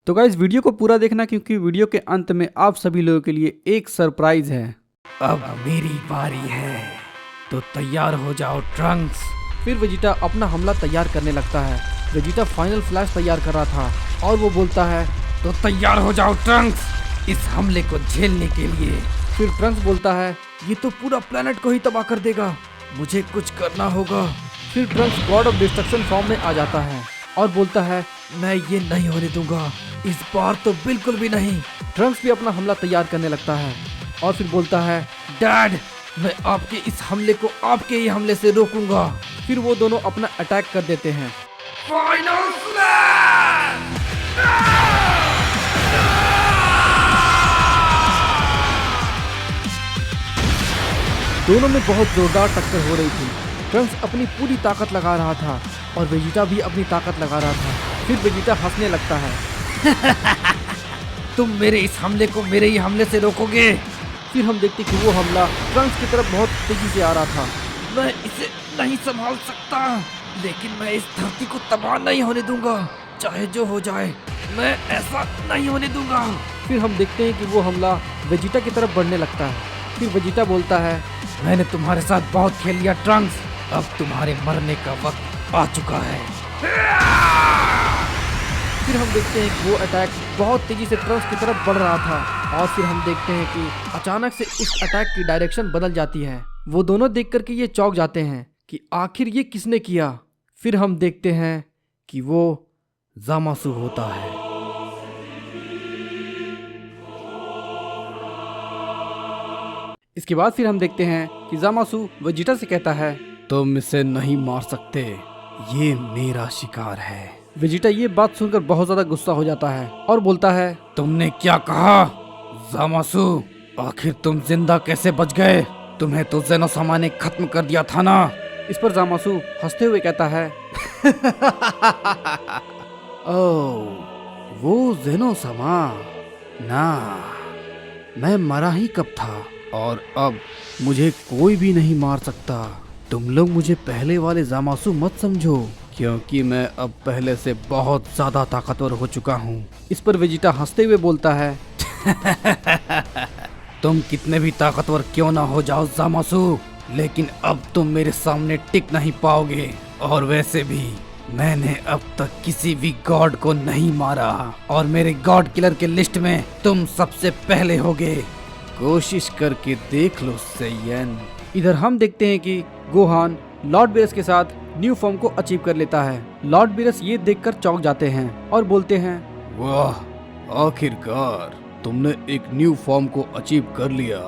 तो guys video को पूरा देखना क्योंकि वीडियो के अंत में आप सभी लोगों के लिए एक सरप्राइज है। अब मेरी बारी है, तो तैयार हो जाओ ट्रंक्स। फिर वेजिटा अपना हमला तैयार करने लगता है। वेजिटा फाइनल फ्लैश तैयार कर रहा था और वो बोलता है तो तैयार हो जाओ ट्रंक्स, इस हमले को झेलने के लिए। फिर ट्रंक्स बोलता है ये तो पूरा प्लेनेट को ही तबाह कर देगा, मुझे कुछ करना होगा। फिर Trunks God of destruction form में आ जाता है और बोलता है मैं ये नहीं होने दूंगा, इस बार तो बिल्कुल भी नहीं। ट्रंक्स भी अपना हमला तैयार करने लगता है और फिर बोलता है डैड, मैं आपके इस हमले को आपके ही हमले से रोकूंगा। फिर वो दोनों अपना अटैक कर देते हैं। Final flash! दोनों में बहुत जोरदार टक्कर हो रही थी। ट्रंक्स अपनी पूरी ताकत लगा रहा था और वेजिटा भी अपनी ताकत लगा रहा था। फिर वेजिटा हंसने लगता है तुम मेरे इस हमले को मेरे ही हमले से रोकोगे। फिर हम देखते कि वो हमला ट्रंक्स की तरफ बहुत तेजी से आ रहा था। मैं इसे नहीं संभाल सकता, लेकिन मैं इस धरती को तबाह नहीं होने दूंगा, चाहे जो हो जाए, मैं ऐसा नहीं होने दूंगा। फिर हम देखते हैं कि वो हमला वेजिटा की तरफ बढ़ने लगता है। फिर वेजिटा बोलता है मैंने तुम्हारे साथ बहुत खेल लिया ट्रंक्स, अब तुम्हारे मरने का वक्त आ चुका है। फिर हम देखते हैं कि वो अटैक बहुत तेजी से ट्रंक्स की तरफ बढ़ रहा था और फिर हम देखते हैं कि अचानक से उस अटैक की डायरेक्शन बदल जाती है। वो दोनों देख कर के ये चौंक जाते हैं कि आखिर ये किसने किया। फिर हम देखते हैं कि वो ज़ामासु होता है। इसके बाद फिर हम देखते हैं कि ज़ामासु वेजिटा से कहता है तुम इसे नहीं मार सकते, ये मेरा शिकार है। वेजिटा ये बात सुनकर बहुत ज्यादा गुस्सा हो जाता है और बोलता है तुमने क्या कहा ज़ामासु? आखिर तुम जिंदा कैसे बच गए? तुम्हें तो ज़ेनोसामा ने खत्म कर दिया था ना। इस पर ज़ामासु हंसते हुए कहता है ओह, वो ज़ेनोसामा ना, मैं मरा ही कब था और अब मुझे कोई भी नहीं मार सकता। तुम लोग मुझे पहले वाले ज़ामासु मत समझो, क्योंकि मैं अब पहले से बहुत ज्यादा ताकतवर हो चुका हूँ। इस पर वेजिटा हंसते हुए बोलता है तुम कितने भी ताकतवर क्यों ना हो जाओ ज़ामासु, लेकिन अब तुम मेरे सामने टिक नहीं पाओगे। और वैसे भी मैंने अब तक किसी भी गॉड को नहीं मारा और मेरे गॉड किलर के लिस्ट में तुम सबसे पहले होगे। कोशिश करके देख लो सेयन। इधर हम देखते हैं कि गोहान लॉर्ड बीरस के साथ न्यू फॉर्म को अचीव कर लेता है। लॉर्ड बीरस ये देखकर चौंक जाते हैं और बोलते हैं वाह, आखिरकार तुमने एक न्यू फॉर्म को अचीव कर लिया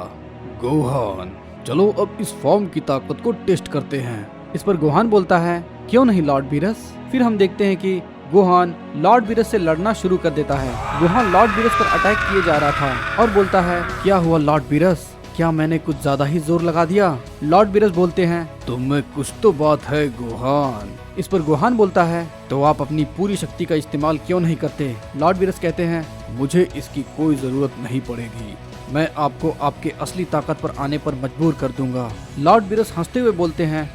गोहान। चलो अब इस फॉर्म की ताकत को टेस्ट करते हैं। इस पर गोहान बोलता है क्यों नहीं लॉर्ड बीरस। फिर हम देखते हैं कि गोहान लॉर्ड बीरस से लड़ना शुरू कर देता है। गोहान लॉर्ड बीरस पर अटैक किए जा रहा था और बोलता है क्या हुआ लॉर्ड बीरस, क्या मैंने कुछ ज्यादा ही जोर लगा दिया? लॉर्ड बीरस बोलते हैं तुम्हें कुछ तो बात है गोहान। इस पर गोहान बोलता है तो आप अपनी पूरी शक्ति का इस्तेमाल क्यों नहीं करते? लॉर्ड बीरस कहते हैं मुझे इसकी कोई जरूरत नहीं पड़ेगी, मैं आपको आपके असली ताकत पर आने पर मजबूर कर दूंगा। लॉर्ड बीरस हंसते हुए बोलते हैं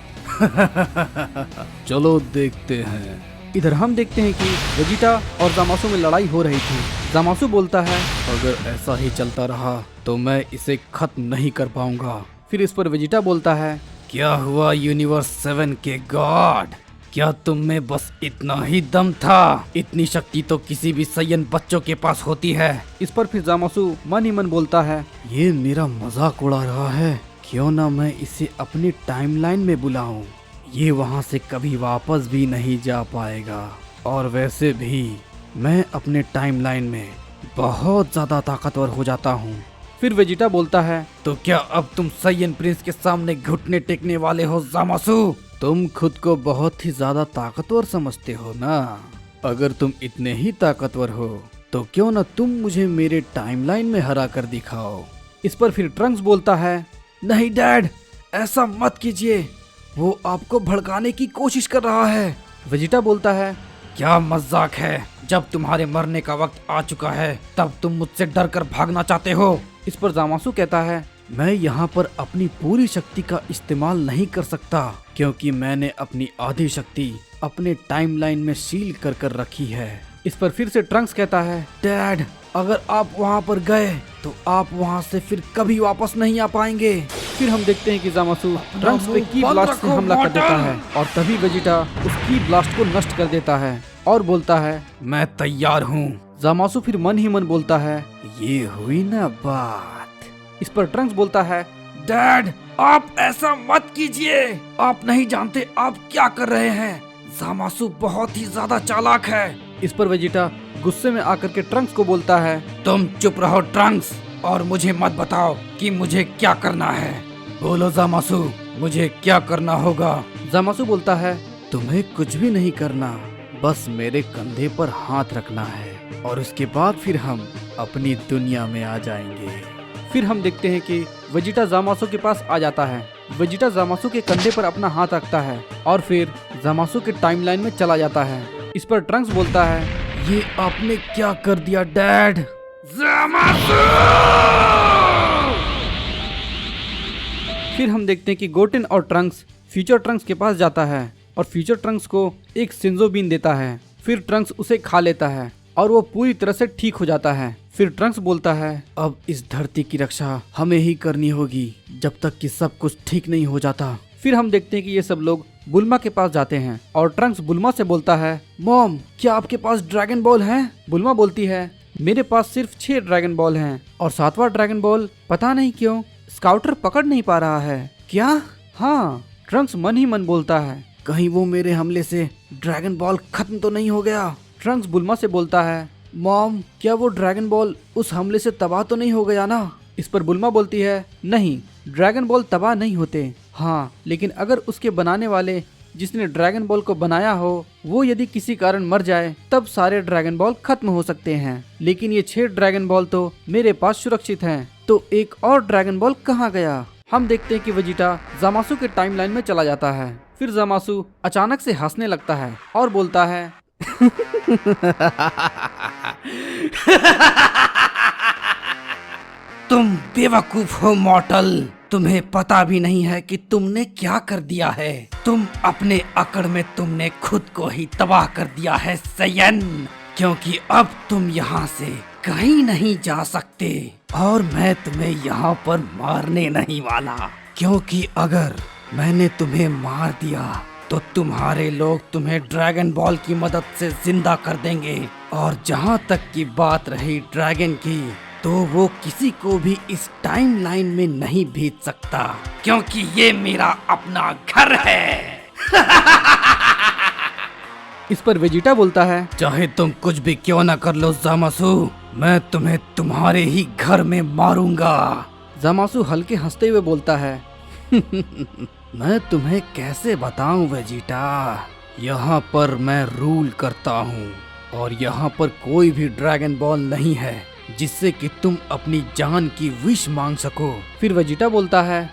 चलो देखते हैं। इधर हम देखते हैं कि वेजिटा और ज़ामासु में लड़ाई हो रही थी। ज़ामासु बोलता है अगर ऐसा ही चलता रहा तो मैं इसे खत्म नहीं कर पाऊंगा। फिर इस पर वेजिटा बोलता है क्या हुआ यूनिवर्स 7 के गॉड, क्या तुम में बस इतना ही दम था? इतनी शक्ति तो किसी भी सयन बच्चों के पास होती है। इस पर फिर ज़ामासु मन ही मन बोलता है ये मेरा मजाक उड़ा रहा है, क्यों ना मैं इसे अपनी टाइमलाइन में बुलाऊं, ये वहाँ से कभी वापस भी नहीं जा पाएगा। और वैसे भी मैं अपने टाइमलाइन में बहुत ज्यादा ताकतवर हो जाता हूँ। फिर वेजिटा बोलता है तो क्या अब तुम सयन प्रिंस के सामने घुटने टेकने वाले हो ज़ामासु? तुम खुद को बहुत ही ज्यादा ताकतवर समझते हो ना? अगर तुम इतने ही ताकतवर हो तो क्यों ना तुम मुझे मेरे टाइमलाइन में हरा कर दिखाओ। इस पर फिर ट्रंक्स बोलता है नहीं डैड, ऐसा मत कीजिए, वो आपको भड़काने की कोशिश कर रहा है। वेजिटा बोलता है क्या मजाक है, जब तुम्हारे मरने का वक्त आ चुका है तब तुम मुझसे डर कर भागना चाहते हो। इस पर ज़ामासु कहता है मैं यहाँ पर अपनी पूरी शक्ति का इस्तेमाल नहीं कर सकता, क्योंकि मैंने अपनी आधी शक्ति अपने टाइमलाइन में सील कर कर रखी है। इस पर फिर से ट्रंक्स कहता है, डैड अगर आप वहाँ पर गए तो आप वहाँ से फिर कभी वापस नहीं आ पाएंगे। फिर हम देखते हैं कि जामासु ट्रंक्स पे की ब्लास्ट से हमला कर देता है और तभी वेजिटा उस की ब्लास्ट को नष्ट कर देता है और बोलता है, मैं तैयार हूँ। जामासु फिर मन ही मन बोलता है, ये हुई ना बात। इस पर ट्रंक्स बोलता है, डैड आप ऐसा मत कीजिए, आप नहीं जानते आप क्या कर रहे हैं, जामासु बहुत ही ज्यादा चालाक है। इस पर वेजिटा गुस्से में आकर के ट्रंक्स को बोलता है, तुम चुप रहो ट्रंक्स, और मुझे मत बताओ कि मुझे क्या करना है। बोलो जामासु, मुझे क्या करना होगा। जामासु बोलता है, तुम्हें कुछ भी नहीं करना, बस मेरे कंधे पर हाथ रखना है और उसके बाद फिर हम अपनी दुनिया में आ जाएंगे। फिर हम देखते हैं कि वेजिटा जामासु के पास आ जाता है। वेजिटा जामासु के कंधे पर अपना हाथ रखता है और फिर जामासु के टाइमलाइन में चला जाता है। इस पर ट्रंक्स बोलता है, ये आपने क्या कर दिया डैड। जामासु! फिर हम देखते हैं कि गोटेन और ट्रंक्स फ्यूचर ट्रंक्स के पास जाता है और फ्यूचर ट्रंक्स को एक सिंजो बीन देता है। फिर ट्रंक्स उसे खा लेता है और वो पूरी तरह से ठीक हो जाता है। फिर ट्रंक्स बोलता है, अब इस धरती की रक्षा हमें ही करनी होगी जब तक कि सब कुछ ठीक नहीं हो जाता। फिर हम देखते हैं कि ये सब लोग बुल्मा के पास जाते हैं और ट्रंक्स बुल्मा से बोलता है, मॉम क्या आपके पास ड्रैगन बॉल है। बुल्मा बोलती है, मेरे पास सिर्फ 6 ड्रैगन बॉल हैं और 7वां ड्रैगन बॉल पता नहीं क्यों स्काउटर पकड़ नहीं पा रहा है। क्या? हाँ। ट्रंक्स मन ही मन बोलता है, कहीं वो मेरे हमले से ड्रैगन बॉल खत्म तो नहीं हो गया। ट्रंक्स बुल्मा से बोलता है, मॉम क्या वो ड्रैगन बॉल उस हमले से तबाह तो नहीं हो गया ना। इस पर बुल्मा बोलती है, नहीं ड्रैगन बॉल तबाह नहीं होते, हाँ लेकिन अगर उसके बनाने वाले जिसने ड्रैगन बॉल को बनाया हो वो यदि किसी कारण मर जाए तब सारे ड्रैगन बॉल खत्म हो सकते हैं, लेकिन ये 6 ड्रैगन बॉल तो मेरे पास सुरक्षित हैं, तो एक और ड्रैगन बॉल कहाँ गया। हम देखते हैं कि वेजिटा जामासु के टाइमलाइन में चला जाता है। फिर जामासु अचानक से हंसने लगता है और बोलता है, तुम बेवकूफ हो मॉर्टल, तुम्हें पता भी नहीं है कि तुमने क्या कर दिया है। तुम अपने अकड़ में तुमने खुद को ही तबाह कर दिया है सयन, क्योंकि अब तुम यहाँ से कहीं नहीं जा सकते और मैं तुम्हें यहाँ पर मारने नहीं वाला, क्योंकि अगर मैंने तुम्हें मार दिया तो तुम्हारे लोग तुम्हें ड्रैगन बॉल की मदद से जिंदा कर देंगे। और जहाँ तक की बात रही ड्रैगन की, तो वो किसी को भी इस टाइमलाइन में नहीं भेज सकता, क्योंकि ये मेरा अपना घर है। इस पर वेजिटा बोलता है, चाहे तुम कुछ भी क्यों न कर लो जामासु, मैं तुम्हें तुम्हारे ही घर में मारूंगा। जामासु हल्के हंसते हुए बोलता है, मैं तुम्हें कैसे बताऊं वेजिटा, यहाँ पर मैं रूल करता हूँ और यहाँ पर कोई भी ड्रैगन बॉल नहीं है जिससे कि तुम अपनी जान की विश मांग सको। फिर वेजिटा बोलता है,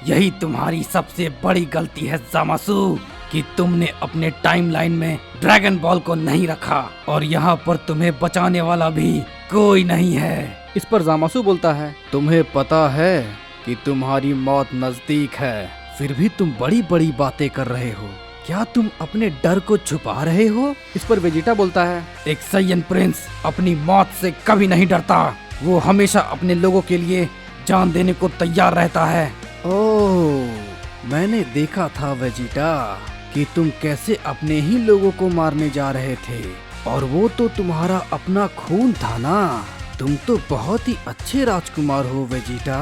यही तुम्हारी सबसे बड़ी गलती है जामासु, कि तुमने अपने टाइमलाइन में ड्रैगन बॉल को नहीं रखा और यहाँ पर तुम्हें बचाने वाला भी कोई नहीं है। इस पर जामासु बोलता है, तुम्हें पता है कि तुम्हारी मौत नजदीक है, फिर भी तुम बड़ी बड़ी बातें कर रहे हो। क्या तुम अपने डर को छुपा रहे हो? इस पर वेजिटा बोलता है, एक साइयन प्रिंस अपनी मौत से कभी नहीं डरता, वो हमेशा अपने लोगों के लिए जान देने को तैयार रहता है। ओह, मैंने देखा था वेजिटा कि तुम कैसे अपने ही लोगों को मारने जा रहे थे, और वो तो तुम्हारा अपना खून था ना। तुम तो बहुत ही अच्छे राजकुमार हो वेजिटा,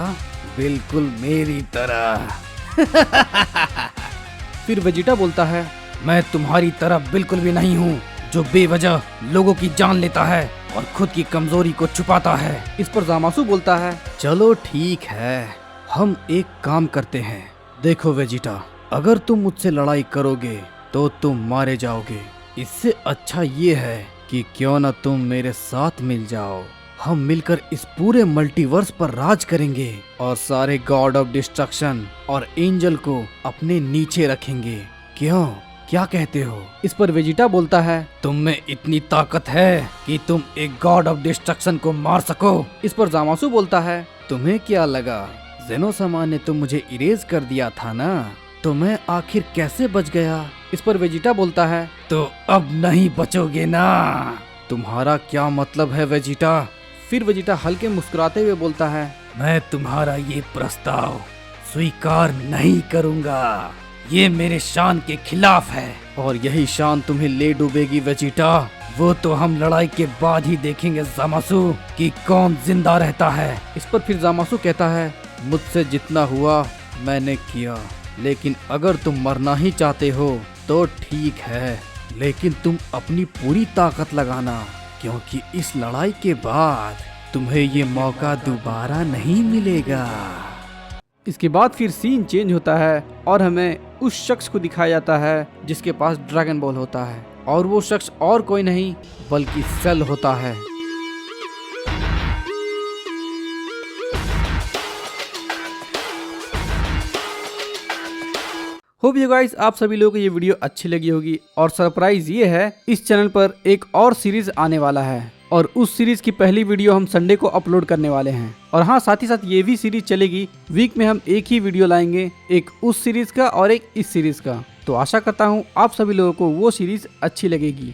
बिल्कुल मेरी तरह। फिर वेजिटा बोलता है, मैं तुम्हारी तरह बिल्कुल भी नहीं हूँ जो बेवजह लोगों की जान लेता है और खुद की कमजोरी को छुपाता है। इस पर जामासु बोलता है, चलो ठीक है, हम एक काम करते हैं। देखो वेजिटा, अगर तुम मुझसे लड़ाई करोगे तो तुम मारे जाओगे। इससे अच्छा ये है कि क्यों न तुम मेरे साथ मिल जाओ, हम मिलकर इस पूरे मल्टीवर्स पर राज करेंगे और सारे गॉड ऑफ डिस्ट्रक्शन और एंजल को अपने नीचे रखेंगे। क्यों, क्या कहते हो? इस पर वेजिटा बोलता है, तुम में इतनी ताकत है कि तुम एक गॉड ऑफ डिस्ट्रक्शन को मार सको? इस पर जामासु बोलता है, तुम्हें क्या लगा, जेनोसमा ने तो मुझे इरेज कर दिया था ना, तो मैं आखिर कैसे बच गया? इस पर वेजिटा बोलता है, तो अब नहीं बचोगे ना। तुम्हारा क्या मतलब है वेजिटा? फिर वेजिटा हल्के मुस्कुराते हुए बोलता है, मैं तुम्हारा ये प्रस्ताव स्वीकार नहीं करूंगा। ये मेरे शान के खिलाफ है। और यही शान तुम्हें ले डूबेगी वेजिटा। वो तो हम लड़ाई के बाद ही देखेंगे ज़ामासु कि कौन जिंदा रहता है। इस पर फिर ज़ामासु कहता है, मुझसे जितना हुआ मैंने किया, लेकिन अगर तुम मरना ही चाहते हो तो ठीक है, लेकिन तुम अपनी पूरी ताकत लगाना, क्योंकि इस लड़ाई के बाद तुम्हें ये मौका दोबारा नहीं मिलेगा। इसके बाद फिर सीन चेंज होता है और हमें उस शख्स को दिखाया जाता है जिसके पास ड्रैगन बॉल होता है, और वो शख्स और कोई नहीं बल्कि सेल होता है। होप यू गाइस आप सभी लोगों को ये वीडियो अच्छी लगी होगी। और सरप्राइज ये है, इस चैनल पर एक और सीरीज आने वाला है और उस सीरीज की पहली वीडियो हम संडे को अपलोड करने वाले हैं। और हाँ, साथ ही साथ ये भी सीरीज चलेगी, वीक में हम एक ही वीडियो लाएंगे, एक उस सीरीज का और एक इस सीरीज का। तो आशा करता हूँ आप सभी लोगों को वो सीरीज अच्छी लगेगी।